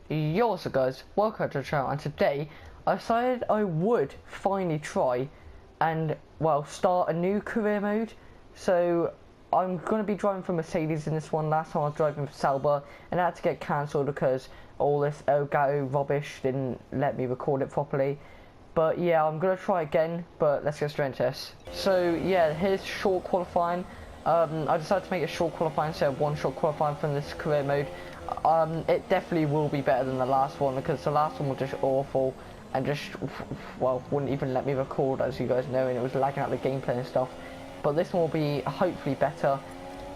Yo, what's up guys, welcome to the channel, and today I decided I would finally try and, well, start a new career mode. So I'm going to be driving for Mercedes in this one. Last time I was driving for Sauber and I had to get cancelled because all this Elgato rubbish didn't let me record it properly. But yeah, I'm going to try again, but let's get straight into this. So yeah, here's short qualifying. I decided to make a short qualifying instead of one short qualifying from this career mode. It definitely will be better than the last one because the last one was just awful and just, well, wouldn't even let me record, as you guys know, and it was lagging out the gameplay and stuff. But this one will be hopefully better.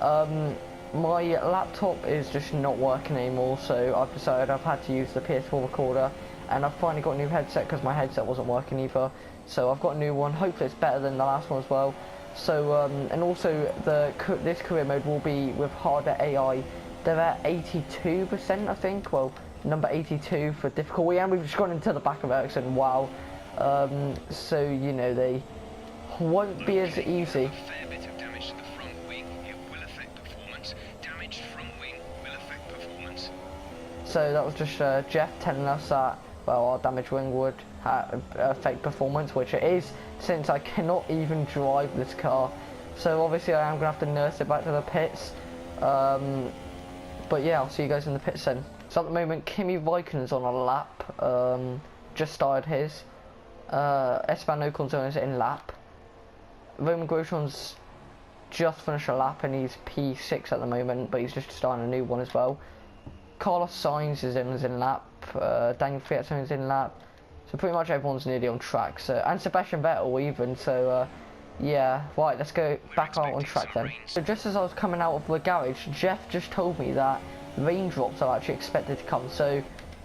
My laptop is just not working anymore, so I've decided I've had to use the PS4 recorder, and I've finally got a new headset because my headset wasn't working either. So I've got a new one. Hopefully it's better than the last one as well. So and also this career mode will be with harder AI. They're at 82%, I think. Well, number 82 for difficulty, and we've just gone into the back of Ericsson. Wow. So you know they won't be as easy. A fair bit of damage to the front wing. It will affect performance. Damaged front wing will affect performance. So that was just Jeff telling us that, well, our damaged wing would affect performance, which it is, since I cannot even drive this car. So obviously I am going to have to nurse it back to the pits. But yeah, I'll see you guys in the pits then. So at the moment, Kimi Raikkonen's on a lap. Just started his. Esteban Ocon is in lap. Roman Grosjean's just finished a lap and he's P6 at the moment, but he's just starting a new one as well. Carlos Sainz is in lap. Daniel Ricciardo is in lap. So pretty much everyone's nearly on track. So, and Sebastian Vettel even. So yeah, right, let's go back out on track then. So just as I was coming out of the garage, Jeff just told me that raindrops are actually expected to come. So,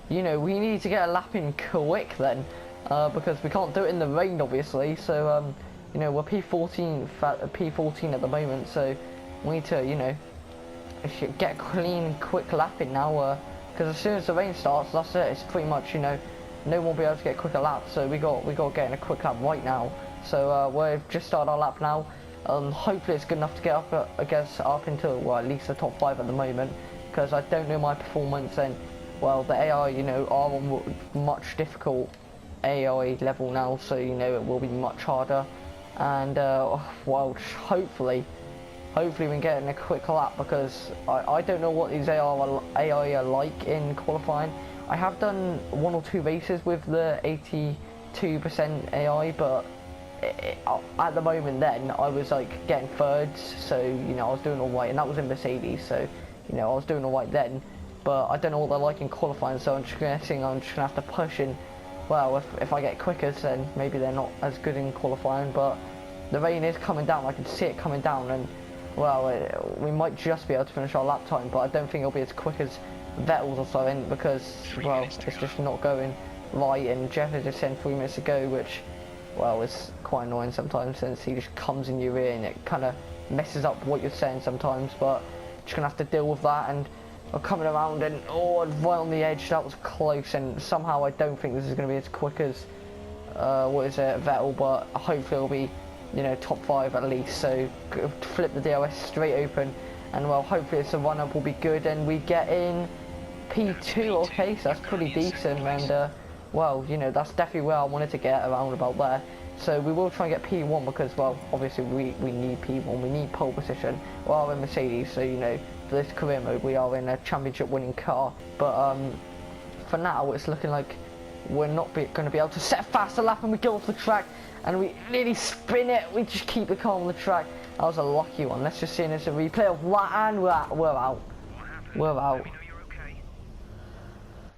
you know, we need to get a lap in quick then, because we can't do it in the rain, obviously. So, you know, we're P14 at the moment, so we need to, you know, get a clean, quick lap in now. Because as soon as the rain starts, that's it. It's pretty much, you know, no one will be able to get a quicker lap. So we got to get in a quick lap right now. So we've just started our lap now. Hopefully it's good enough to get up, I guess, up into, well, at least the top 5 at the moment, because I don't know my performance, and, well, the AI, you know, are on much difficult AI level now, so, you know, it will be much harder. And well, hopefully we can get in a quick lap, because I don't know what these AI are like in qualifying. I have done 1 or 2 races with the 82% AI, but at the moment then I was like getting thirds, so you know I was doing all right, and that was in Mercedes, so you know I was doing all right then. But I don't know what they're like in qualifying, so I'm just guessing I'm just gonna have to push in. Well, if I get quicker, then maybe they're not as good in qualifying. But the rain is coming down. I can see it coming down, and well, we might just be able to finish our lap time, but I don't think it'll be as quick as Vettel's or something, because well, it's just not going right. And Jeff has just sent 3 minutes to go, which, well, it's quite annoying sometimes, since he just comes in your ear and it kind of messes up what you're saying sometimes. But just gonna have to deal with that. And I'm coming around, and oh, right on the edge, that was close, and somehow I don't think this is going to be as quick as Vettel, but hopefully it'll be, you know, top 5 at least. So flip the DRS straight open, and well, hopefully it's a run-up will be good, and we get in P2. Okay, so that's pretty decent, and well, you know, that's definitely where I wanted to get, around about there. So we will try and get P1, because, well, obviously we need P1, we need pole position. We are in Mercedes, so, you know, for this career mode we are in a championship winning car. But for now it's looking like we're not going to be able to set a faster lap, and we go off the track and we nearly spin it. We just keep the car on the track. That was a lucky one. Let's just see this a replay of that, and we're out. We're out.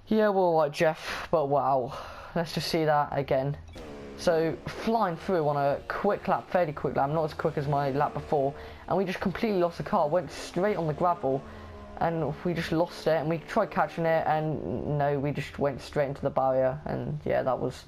Yeah, we're alright, Jeff, but wow. Let's just see that again. So, flying through on a quick lap, fairly quick lap, not as quick as my lap before, and we just completely lost the car, went straight on the gravel, and we just lost it, and we tried catching it, and no, we just went straight into the barrier, and yeah, that was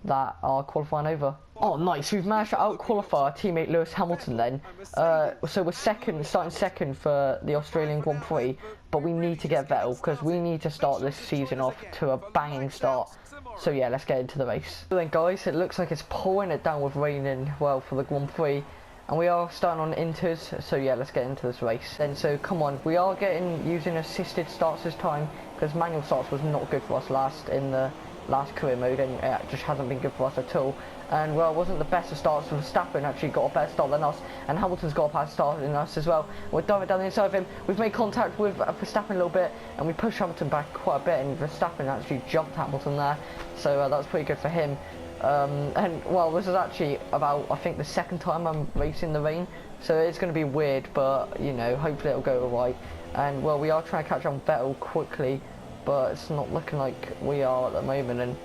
that, our qualifying over. Oh nice, we've managed to out-qualify our teammate Lewis Hamilton then. So we're starting second for the Australian Grand Prix, but we need to get Vettel, because we need to start this season off to a banging start. So yeah, let's get into the race. So then guys, it looks like it's pouring it down with raining, well, for the Grand Prix, and we are starting on inters, so yeah, let's get into this race. Then, so come on, we are using assisted starts this time, because manual starts was not good for us in the last career mode, and it just hasn't been good for us at all. And well, it wasn't the best of starts. For Verstappen actually got a better start than us, and Hamilton's got a better start than us as well. We're diving down the inside of him. We've made contact with Verstappen a little bit, and we pushed Hamilton back quite a bit, and Verstappen actually jumped Hamilton there, so that's pretty good for him. And well, this is actually about, I think, the second time I'm racing the rain, so it's going to be weird, but you know, hopefully it'll go alright. And well, we are trying to catch on Vettel quickly, but it's not looking like we are at the moment. And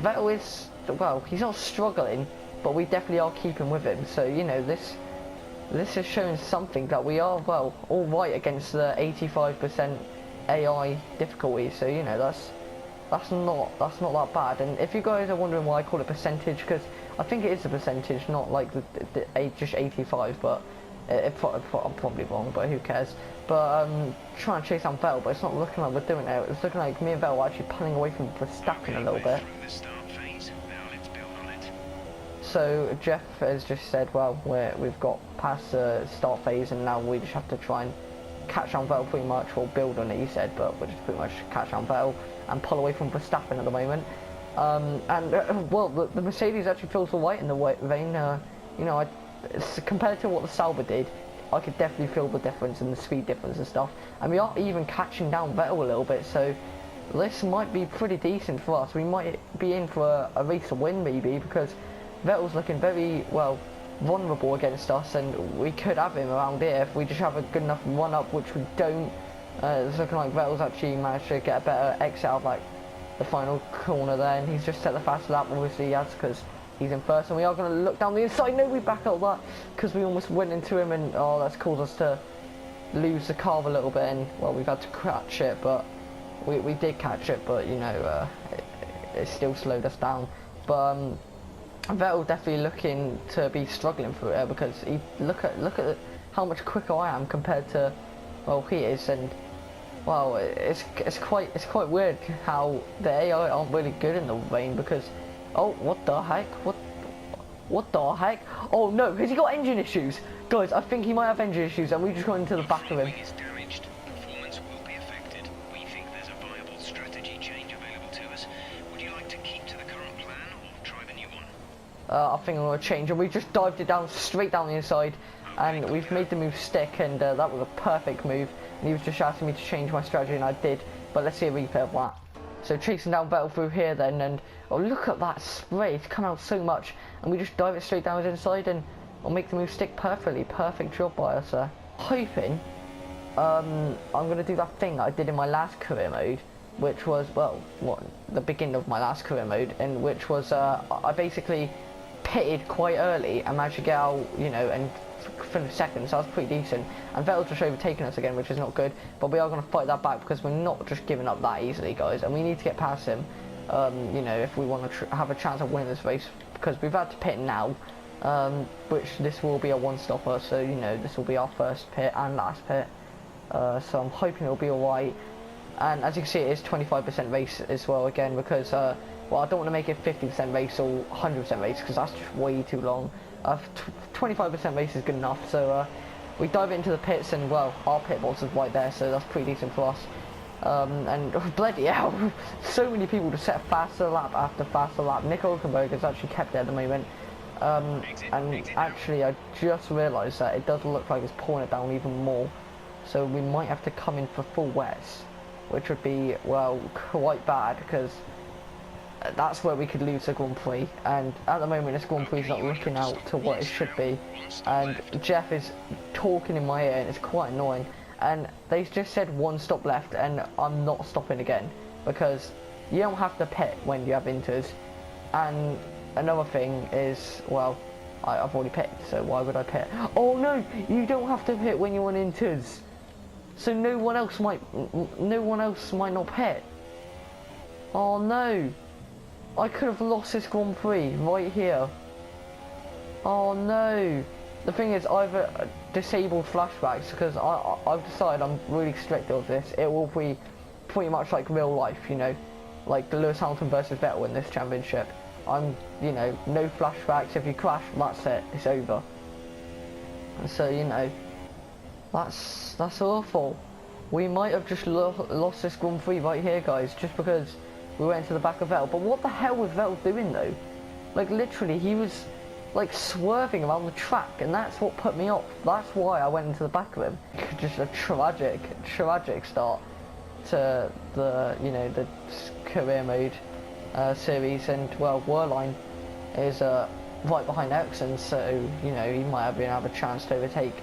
Vettel is, well, he's not struggling, but we definitely are keeping with him. So you know, this is showing something that we are, well, all right against the 85% AI difficulty. So you know, that's not that bad. And if you guys are wondering why I call it percentage, because I think it is a percentage, not like just 85, but I'm probably wrong, but who cares. But trying to chase down Vettel, but it's not looking like we're doing it. It's looking like me and Vettel are actually pulling away from Verstappen a little bit. So Jeff has just said, well, we've got past the start phase, and now we just have to try and catch on Vettel pretty much, or build on it, he said, but we'll just pretty much catch on Vettel and pull away from Verstappen at the moment. Well, the Mercedes actually feels alright in the rain. You know, compared to what the Sauber did, I could definitely feel the difference and the speed difference and stuff. And we are even catching down Vettel a little bit, so this might be pretty decent for us. We might be in for a race to win maybe, because Vettel's looking very, well, vulnerable against us, and we could have him around here if we just have a good enough run up, which we don't. It's looking like Vettel's actually managed to get a better exit out of like the final corner there, and he's just set the fastest lap. Obviously he has, because he's in first, and we are going to look down the inside. No, we back out that because we almost went into him, and oh, that's caused us to lose the car a little bit, and well, we've had to catch it, but we did catch it, but you know, it still slowed us down. But Vettel definitely looking to be struggling for it, because he look at how much quicker I am compared to, well, he is. And well, it's quite weird how the AI aren't really good in the rain, because oh, what the heck, what the heck, oh no, has he got engine issues? Guys, I think he might have engine issues, and we just got into the back of him. I think I'm going to change, and we just dived it down straight down the inside, and we've made the move stick, and that was a perfect move. And he was just asking me to change my strategy, and I did. But let's see a replay of that. So chasing down Vettel through here then, and oh, look at that spray, it's come out so much, and we just dive it straight down his inside, and we'll make the move stick perfectly. Perfect job by us there. Hoping I'm going to do that thing that I did in my last career mode, which was, well, the beginning of my last career mode, and which was I basically pitted quite early and managed to get out, you know, and finish second, so that's pretty decent. And Vettel's just overtaken us again, which is not good, but we are going to fight that back, because we're not just giving up that easily, guys, and we need to get past him, you know, if we want to have a chance of winning this race, because we've had to pit now, which this will be a one-stopper, so you know, this will be our first pit and last pit, so I'm hoping it'll be alright. And as you can see, it is 25% race as well again, because well, I don't want to make it 50% race or 100% race, because that's just way too long. 25% race is good enough, so we dive into the pits, and well, our pit box is right there, so that's pretty decent for us. And oh, bloody hell, so many people just set faster lap after faster lap. Nico Hülkenberg has actually kept it at the moment, and actually I just realised that it does look like it's pulling it down even more, so we might have to come in for full wets, which would be, well, quite bad, because that's where we could lose the Grand Prix, and at the moment this Grand Prix is not looking out to what it should be, and Jeff is talking in my ear, and it's quite annoying. And they just said one stop left, and I'm not stopping again, because you don't have to pit when you have inters. And another thing is, well, I've already pitted, so why would I pit? Oh no, you don't have to pit when you're on inters, so no one else might not pit. Oh no, I could have lost this Grand Prix right here. Oh no. The thing is, I've disabled flashbacks, because I've decided I'm really strict with this. It will be pretty much like real life, you know, like the Lewis Hamilton versus Vettel in this championship. You know, no flashbacks. If you crash, that's it. It's over. And so, you know, that's awful. we might have just lost this Grand Prix right here, guys, just because we went to the back of Vettel. But what the hell was Vettel doing, though? Like, literally, he was, like, swerving around the track, and that's what put me off. That's why I went into the back of him. Just a tragic start to the, you know, the career mode series. And, well, Wehrlein is right behind Ericsson, so, you know, he might have a chance to overtake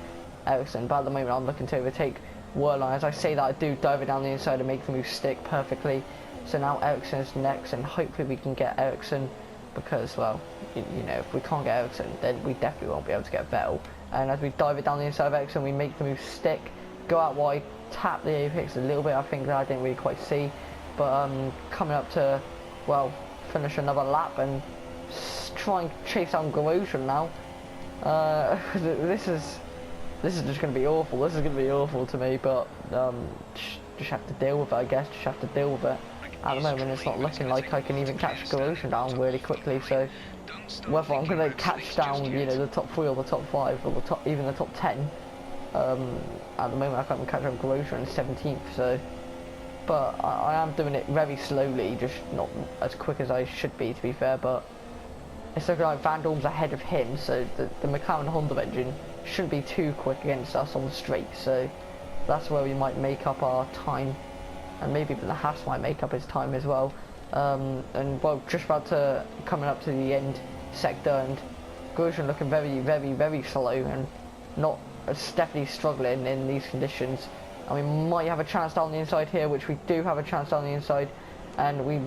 Ericsson. But at the moment, I'm looking to overtake Wehrlein. As I say that, I do dive it down the inside and make the move stick perfectly. So now Ericsson is next, and hopefully we can get Ericsson, because, well, you know, if we can't get Ericsson, then we definitely won't be able to get Vettel. And as we dive it down the inside of Ericsson, we make the move stick, go out wide, tap the apex a little bit. I think that I didn't really quite see, but coming up to, well, finish another lap and try and chase down Grosjean now. This is just going to be awful. This is going to be awful to me, but just have to deal with it, I guess. Just have to deal with it. At the moment, it's not looking like I can even catch Grosjean down really quickly, so whether I'm going to catch down, you know, the top 3 or the top 5 or even the top 10, at the moment I can't even catch up Grosjean in 17th, so, but I am doing it very slowly, just not as quick as I should be, to be fair. But it's looking like Van Dorn's ahead of him, so the McLaren Honda engine shouldn't be too quick against us on the straight, so that's where we might make up our time. And maybe even the Haas might make up his time as well. And, well, just about to coming up to the end sector, and Grosjean looking very slow, and not definitely struggling in these conditions. And we might have a chance down the inside here, which we do have a chance down the inside, and we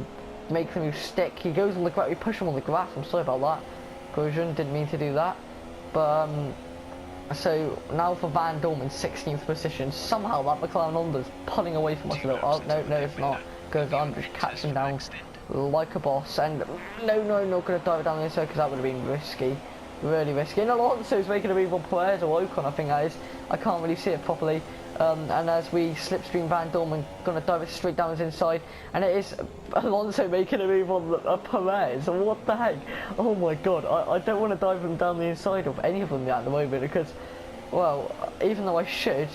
make the move stick. He goes on the grass, we push him on the grass. I'm sorry about that, Grosjean, didn't mean to do that. But so now for Van Dorn in 16th position. Somehow that McLaren Honda's pulling away from us. Oh no, it's not, because I'm just catching down like a boss. And no, not going to dive it down the inside, because that would have been risky, really risky. And Alonso's making a move on Perez or Ocon, I think that is. I can't really see it properly. And as we slipstream Van Dorn, we're going to dive it straight down his inside, and it is Alonso making a move on Perez. What the heck? Oh my god, I don't want to dive him down the inside of any of them at the moment, because, well, even though I should,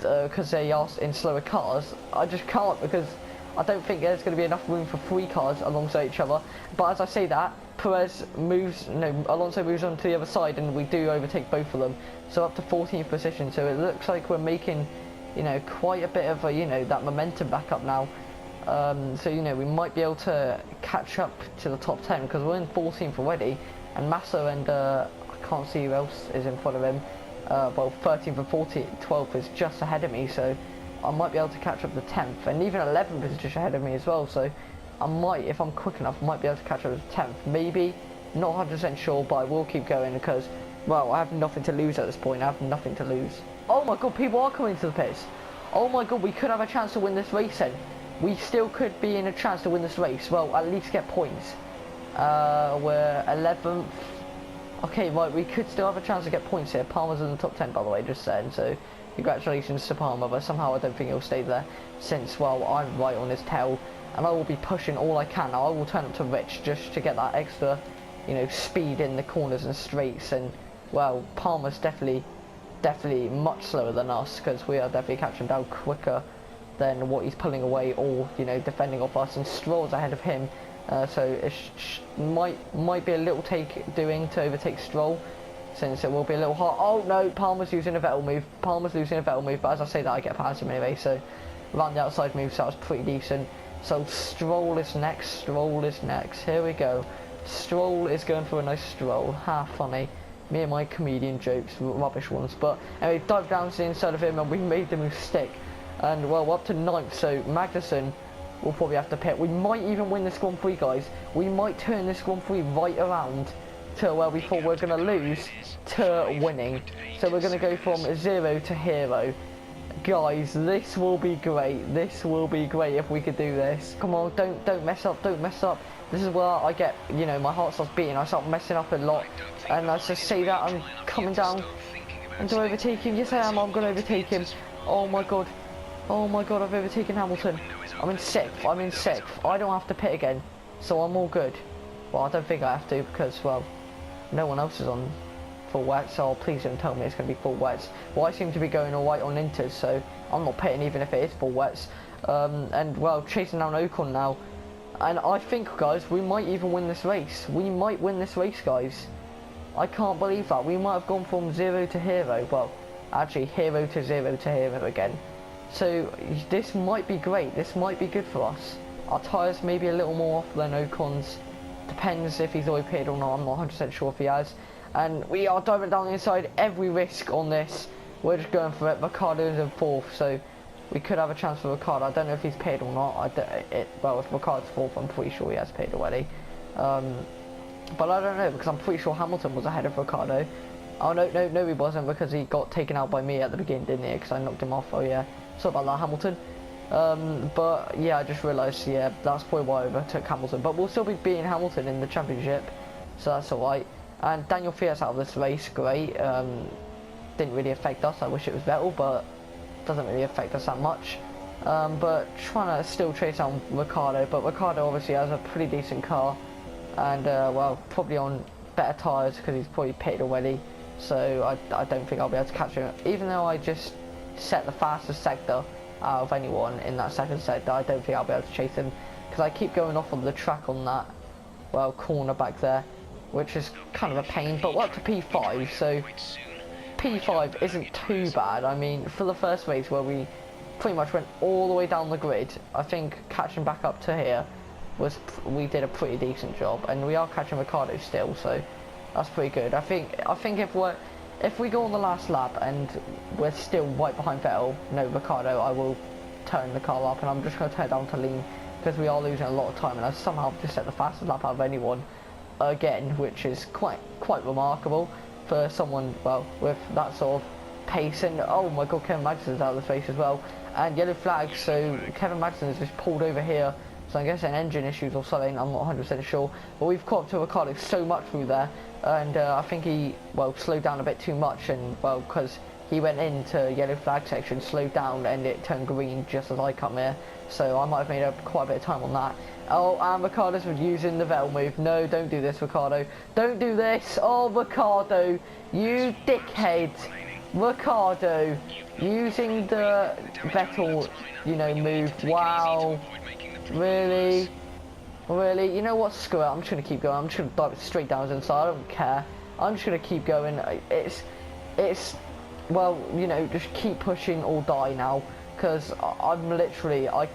because they are in slower cars, I just can't, because I don't think there's going to be enough room for 3 cars alongside each other. But as I say that, Alonso moves on to the other side, and we do overtake both of them, so up to 14th position. So it looks like we're making, you know, quite a bit of a, you know, that momentum back up now. So, you know, we might be able to catch up to the top 10, because we're in 14th already, and Massa and I can't see who else is in front of him. Well, 13th and 12th is just ahead of me, so I might be able to catch up to 10th, and even 11th is just ahead of me as well. So I might, if I'm quick enough, might be able to catch up to 10th, maybe. Not 100% sure, but I will keep going, because, well, I have nothing to lose at this point. I have nothing to lose. Oh my god, people are coming to the pits. Oh my god, we could have a chance to win this race then. We still could be in a chance to win this race. Well, at least get points. We're 11th. Okay, right, we could still have a chance to get points here. Palmer's in the top 10, by the way, just saying, so congratulations to Palmer, but somehow I don't think he'll stay there, since, well, I'm right on his tail, and I will be pushing all I can. Now I will turn up to Rich just to get that extra, you know, speed in the corners and straights. And, well, Palmer's definitely much slower than us, because we are definitely catching down quicker than what he's pulling away or, you know, defending off us. And Stroll's ahead of him, so it might be a little doing to overtake Stroll, since it will be a little hard. Oh no, Palmer's using a Vettel move. But as I say that, I get past him anyway, so around the outside move, so that was pretty decent. So Stroll is next, here we go. Stroll is going for a nice stroll. Ha, funny. Me and my comedian jokes, rubbish ones. But anyway, dive down to the inside of him, and we made the move stick. And, well, we're up to 9th, so Magnussen will probably have to pit. We might even win this Grand Prix, guys. We might turn this Grand Prix right around to where we thought we were going to lose to winning. So we're going to go from 0 to hero. Guys, this will be great. This will be great if we could do this. Come on, don't mess up, This is where I get, you know, my heart starts beating. I start messing up a lot, and I just say that I'm coming down and do I overtake him? Yes, I am. I'm going to overtake him. Oh my god, I've overtaken Hamilton. I'm in 6th. I don't have to pit again, so I'm all good. Well, I don't think I have to, because, well, no one else is on full wet, so please don't tell me it's going to be full wets. Well, I seem to be going alright on inters, so I'm not pitting even if it is full wets. And well, chasing down Ocon now. And I think, guys, we might even win this race. We might win this race, guys. I can't believe that. We might have gone from 0 to hero. Well, actually, hero to 0 to hero again. So, this might be great. This might be good for us. Our tyres may be a little more off than Ocon's. Depends if he's already pitted or not. I'm not 100% sure if he has. And we are diving down the inside. Every risk on this. We're just going for it. Ricardo is in 4th, so we could have a chance for Ricardo. I don't know if he's paid or not. Well, if Ricardo's 4th, I'm pretty sure he has paid already. But I don't know, because I'm pretty sure Hamilton was ahead of Ricardo. Oh, no, he wasn't, because he got taken out by me at the beginning, didn't he? Because I knocked him off. Oh, yeah. Sorry about that, Hamilton. But, yeah, I just realised, yeah, that's probably why I overtook Hamilton. But we'll still be beating Hamilton in the championship, so that's alright. And Daniel Fiat's out of this race, great. Didn't really affect us. I wish it was Vettel, but doesn't really affect us that much. But trying to still chase down Ricardo, but Ricardo obviously has a pretty decent car, and well, probably on better tyres because he's probably pitted already, so I don't think I'll be able to catch him. Even though I just set the fastest sector out of anyone in that second sector, I don't think I'll be able to chase him because I keep going off on the track on that, well, corner back there, which is kind of a pain. But we're up to P5, so P5 isn't too bad. I mean, for the first race where we pretty much went all the way down the grid, I think catching back up to here we did a pretty decent job, and we are catching Ricardo still, so that's pretty good. I think if we go on the last lap and we're still right behind Vettel, no Ricardo, I will turn the car up, and I'm just going to turn it down to lean because we are losing a lot of time, and I somehow just set the fastest lap out of anyone again, which is quite remarkable for someone, well, with that sort of pace. And oh my god, Kevin Magnussen's out of the race as well, and yellow flag, so Kevin Magnussen has just pulled over here, so I guess an engine issues or something, I'm not 100% sure, but we've caught up to Ricardo so much through there, and I think he, well, slowed down a bit too much, and well, because he went into yellow flag section, slowed down, and it turned green just as I come here, so I might have made up quite a bit of time on that. Oh, and Ricardo's using the Vettel move. No, don't do this, Ricardo. Don't do this. Oh, Ricardo, you dickhead. Ricardo, using the Vettel, you know, move. Wow. Really? Really? You know what? Screw it. I'm just going to keep going. I'm just going to dive straight down his inside. I don't care. I'm just going to keep going. It's, well, you know, just keep pushing or die now. Because I'm literally, I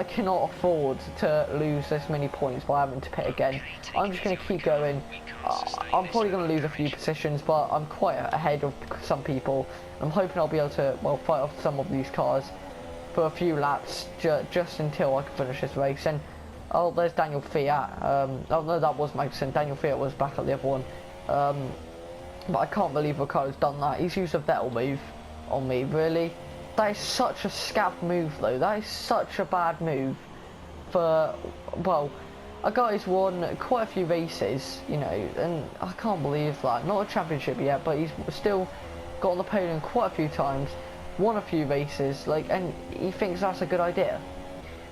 cannot afford to lose this many points by having to pit again. I'm just going to keep going. I'm probably going to lose a few positions, but I'm quite ahead of some people. I'm hoping I'll be able to, well, fight off some of these cars for a few laps, just until I can finish this race. And oh, there's Daniel Fiat. Oh no, that was Magnussen. Daniel Fiat was back at the other one. But I can't believe Ricardo's done that. He's used a Vettel move on me, really. That is such a scab move though. That is such a bad move for, well, a guy who's won quite a few races, you know, and I can't believe that. Not a championship yet, but he's still got on the podium quite a few times, won a few races, like, and he thinks that's a good idea.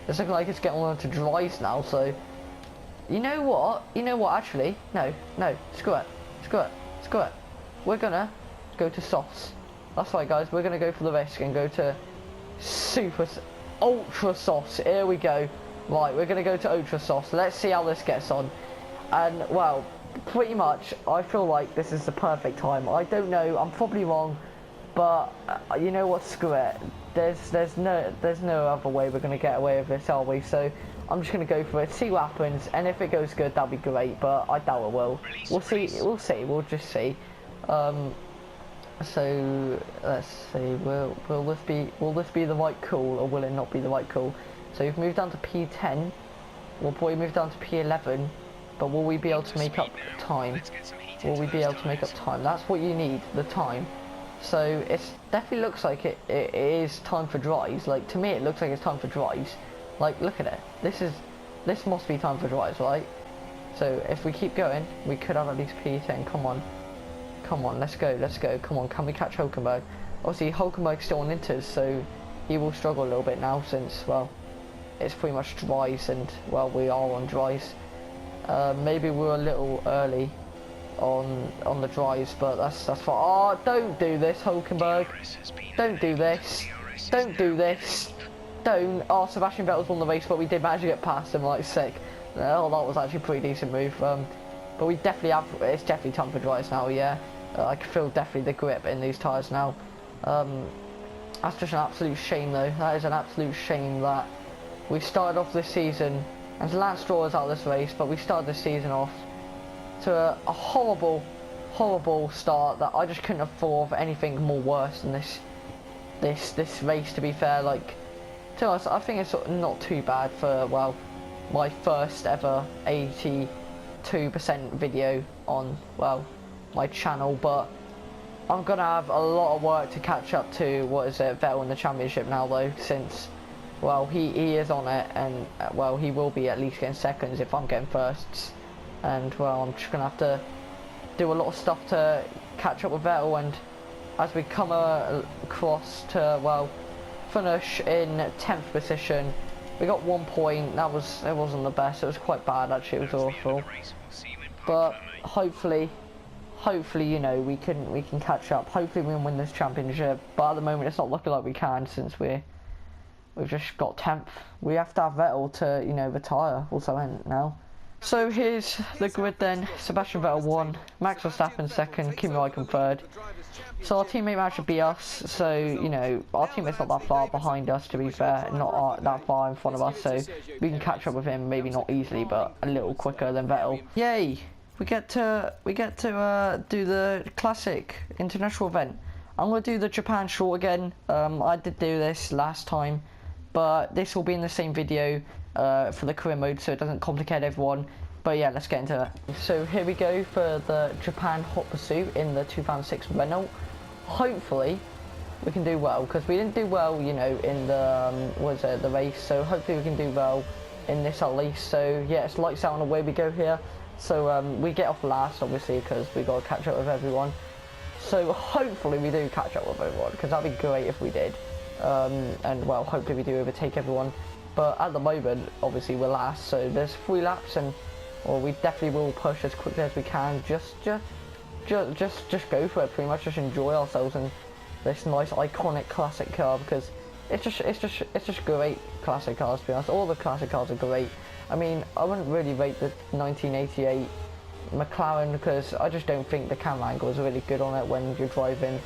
It's looking like it's getting on to dries now, so you know what? Actually, no, screw it. We're gonna go to softs. That's right, guys, we're going to go for the risk and go to ultra softs. Here we go. Right, we're going to go to ultra softs. Let's see how this gets on. And, well, pretty much, I feel like this is the perfect time. I don't know, I'm probably wrong, but you know what, screw it. There's no other way we're going to get away with this, are we? So I'm just going to go for it, see what happens, and if it goes good, that'll be great, but I doubt it will. We'll see, we'll just see. So let's see, will this be the right call, or will it not be the right call? So we've moved down to P10, we'll probably move down to P11, but will we be able to make up time? Will we be able to make up time? That's what you need, the time. So it definitely looks like it is time for dries. Like, to me it looks like it's time for dries. Like, look at it, this must be time for dries, right? So if we keep going, we could have at least P10, come on, let's go, come on, can we catch Hulkenberg? Obviously, Hulkenberg's still on inters, so he will struggle a little bit now since, well, it's pretty much dries, and, well, we are on dries. Maybe we're a little early on the dries, but that's fine. Oh, don't do this, Hulkenberg. Don't do this. DRS is Don't do now this. clear. Don't. Oh, Sebastian Vettel's won the race, but we did manage to get past him like sick. Oh, that was actually a pretty decent move. But we definitely have. It's definitely time for dryers now. Yeah, I can feel definitely the grip in these tyres now. That's just an absolute shame, though. That is an absolute shame that we started off this season, and Lance Stroll was out of this race, but we started this season off to a horrible, horrible start that I just couldn't have thought of anything more worse than this race. To be fair, like, to us, I think it's not too bad for, well, my first ever 82% video on, well, my channel, but I'm gonna have a lot of work to catch up to Vettel in the championship now, though, since, well, he is on it, and well, he will be at least getting seconds if I'm getting firsts, and well, I'm just gonna have to do a lot of stuff to catch up with Vettel, and as we come across to, well, finish in 10th position, we got 1 point. It wasn't the best. It was quite bad actually. It was awful. But hopefully, you know, we can catch up. Hopefully, we can win this championship. But at the moment, it's not looking like we can, since we've just got 10th. We have to have Vettel to, you know, retire or something now. So here's the grid then. Sebastian Vettel 1, Max Verstappen 2nd, Kimi Raikkonen 3rd. So our teammate managed to beat us, so, you know, our teammate's not that far behind us, to be fair, not that far in front of us, so we can catch up with him, maybe not easily, but a little quicker than Vettel. Yay! We get to do the classic international event. I'm going to do the Japan short again. I did do this last time, but this will be in the same video for the career mode, so it doesn't complicate everyone. But yeah, let's get into it. So here we go for the Japan Hot Pursuit in the 2006 Renault. Hopefully we can do well, because we didn't do well, you know, in the the race. So hopefully we can do well in this at least. So yeah, it's lights out and away we go here. So we get off last, obviously, because we got to catch up with everyone. So hopefully we do catch up with everyone, because that'd be great if we did. And well, hopefully we do overtake everyone. But at the moment, obviously we're last, so there's 3 laps, and well, we definitely will push as quickly as we can. Just go for it. Pretty much, just enjoy ourselves in this nice, iconic classic car, because it's just great classic cars. To be honest, all the classic cars are great. I mean, I wouldn't really rate the 1988 McLaren, because I just don't think the camera angle is really good on it when you're driving.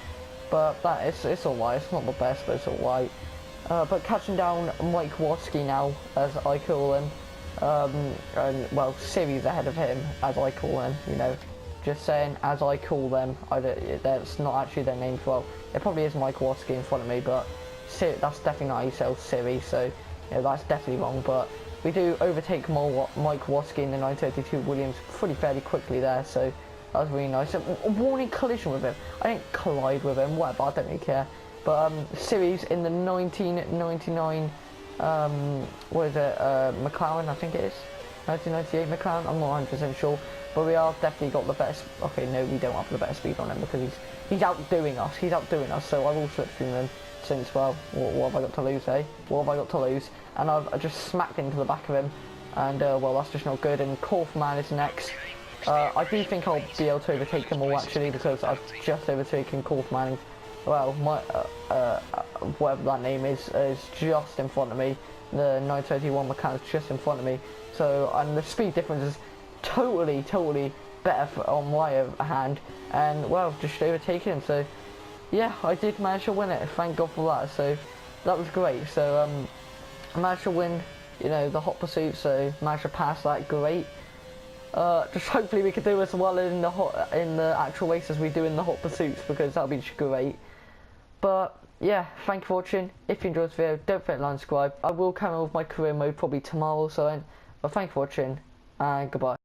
But it's alright. It's not the best, but it's alright. But catching down Mike Watsky now, as I call him, and well, Siri's ahead of him, as I call him, you know, just saying, as I call them. That's not actually their names. Well, it probably is Mike Watsky in front of me, but that's definitely not how you say Siri, so yeah, that's definitely wrong. But we do overtake Mike Watsky in the 932 Williams fairly quickly there, so that was really nice. A warning collision with him. I didn't collide with him, whatever, I don't really care. But Siri's in the 1999, what is it, McLaren, I think it is, 1998 McLaren, I'm not 100% sure, but we are definitely got the best. Okay, no, we don't have the better speed on him, because he's outdoing us, so I will slip through him, since, well, what have I got to lose, eh? What have I got to lose? And I just smacked into the back of him, and well, that's just not good. And Kaufman is next. I do think I'll be able to overtake them all, actually, because I've just overtaken Kaufman. Well, my whatever that name is just in front of me. The 931 McLaren's just in front of me. So, and the speed difference is totally better on my hand. And well, just overtaking him. So, yeah, I did manage to win it. Thank God for that. So, that was great. So, I managed to win, you know, the Hot Pursuit. So, managed to pass that. Great. Just hopefully we could do as well in the actual races we do in the Hot Pursuits, because that'll be just great. But yeah, thank you for watching. If you enjoyed this video, don't forget to like and subscribe. I will come on with my career mode probably tomorrow or so. But thank you for watching, and goodbye.